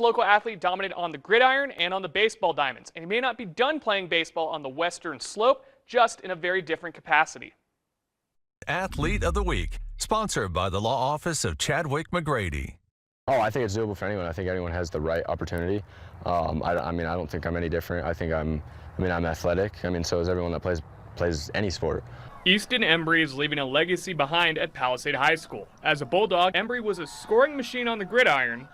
Local athlete dominated on the gridiron and on the baseball diamonds, and he may not be done playing baseball on the western slope, just in a very different capacity. Athlete of the Week, sponsored by the law office of Chadwick McGrady. Oh, I think it's doable for anyone. I think anyone has the right opportunity. I mean, I don't think I'm any different. I'm athletic. So is everyone that plays any sport. Easton Embrey is leaving a legacy behind at Palisade High School. As a Bulldog, Embrey was a scoring machine on the gridiron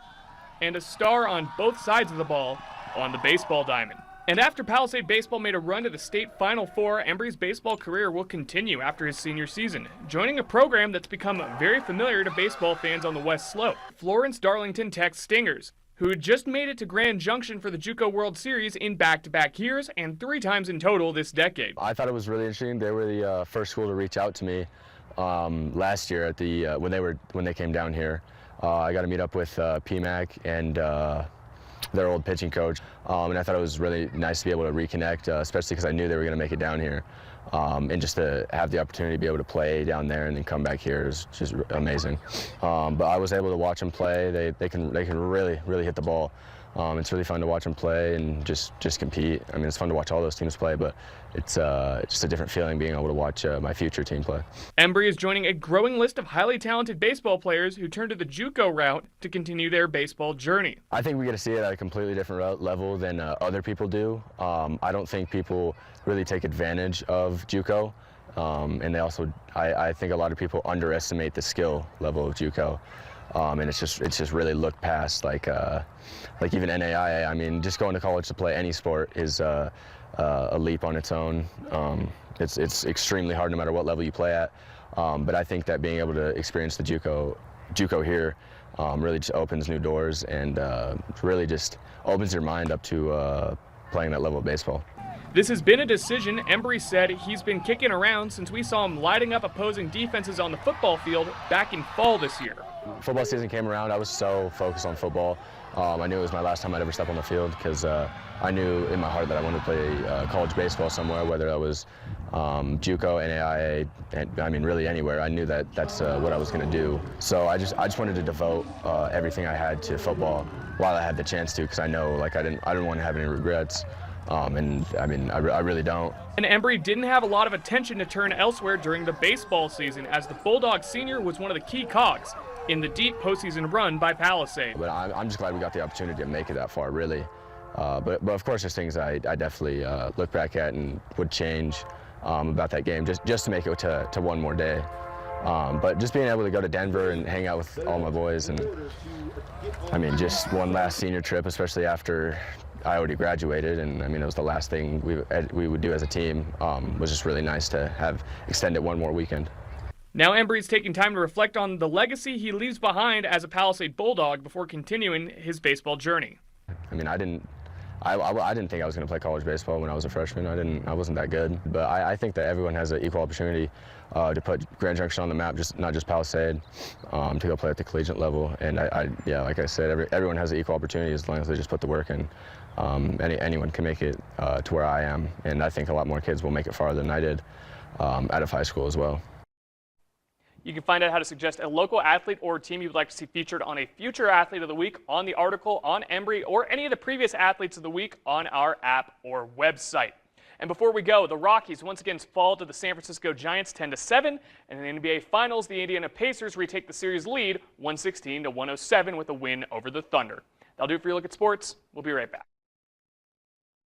and a star on both sides of the ball on the baseball diamond. And after Palisade baseball made a run to the state Final Four, Embrey's baseball career will continue after his senior season, joining a program that's become very familiar to baseball fans on the West Slope, Florence Darlington Tech Stingers, who had just made it to Grand Junction for the JUCO World Series in back-to-back years and 3 times in total this decade. I thought it was really interesting. They were the first school to reach out to me last year at the when they came down here. I got to meet up with PMAC and their old pitching coach, and I thought it was really nice to be able to reconnect, especially because I knew they were going to make it down here, and just to have the opportunity to be able to play down there and then come back here is just amazing. But I was able to watch them play. They can really hit the ball. It's really fun to watch them play and just compete. I mean, it's fun to watch all those teams play, but it's just a different feeling being able to watch my future team play. Embrey is joining a growing list of highly talented baseball players who turn to the JUCO route to continue their baseball journey. I think we get to see it at a completely different level than other people do. I don't think people really take advantage of JUCO, and they also, I think a lot of people underestimate the skill level of JUCO. And it's just really looked past, like even NAIA. I mean, just going to college to play any sport is a leap on its own. It's extremely hard no matter what level you play at. But I think that being able to experience the JUCO here really just opens new doors and really just opens your mind up to playing that level of baseball. This has been a decision Embrey said he's been kicking around since we saw him lighting up opposing defenses on the football field back in fall this year. Football season came around, I was so focused on football. I knew it was my last time I'd ever step on the field because I knew in my heart that I wanted to play college baseball somewhere, whether that was JUCO, NAIA, and I mean really anywhere. I knew that that's what I was going to do. So I just wanted to devote everything I had to football while I had the chance to, because I know like I didn't want to have any regrets. And I mean, I really don't. And Embrey didn't have a lot of attention to turn elsewhere during the baseball season, as the Bulldog senior was one of the key cogs in the deep postseason run by Palisade. But I'm just glad we got the opportunity to make it that far, really. But of course, there's things I definitely look back at and would change about that game, just to make it to one more day. But just being able to go to Denver and hang out with all my boys, and I mean, just one last senior trip, especially after I already graduated, and I mean, it was the last thing we would do as a team, was just really nice to have extended one more weekend. Now Embrey's taking time to reflect on the legacy he leaves behind as a Palisade Bulldog before continuing his baseball journey. I mean, I didn't think I was going to play college baseball when I was a freshman. I wasn't that good, but I think that everyone has an equal opportunity to put Grand Junction on the map, not just Palisade, to go play at the collegiate level. And yeah, like I said, everyone has an equal opportunity as long as they just put the work in. Anyone can make it to where I am, and I think a lot more kids will make it farther than I did out of high school as well. You can find out how to suggest a local athlete or team you'd like to see featured on a future Athlete of the Week on the article on Embrey, or any of the previous Athletes of the Week on our app or website. And before we go, the Rockies once again fall to the San Francisco Giants 10-7, and in the NBA Finals, the Indiana Pacers retake the series lead 116-107 with a win over the Thunder. That'll do it for your look at sports. We'll be right back.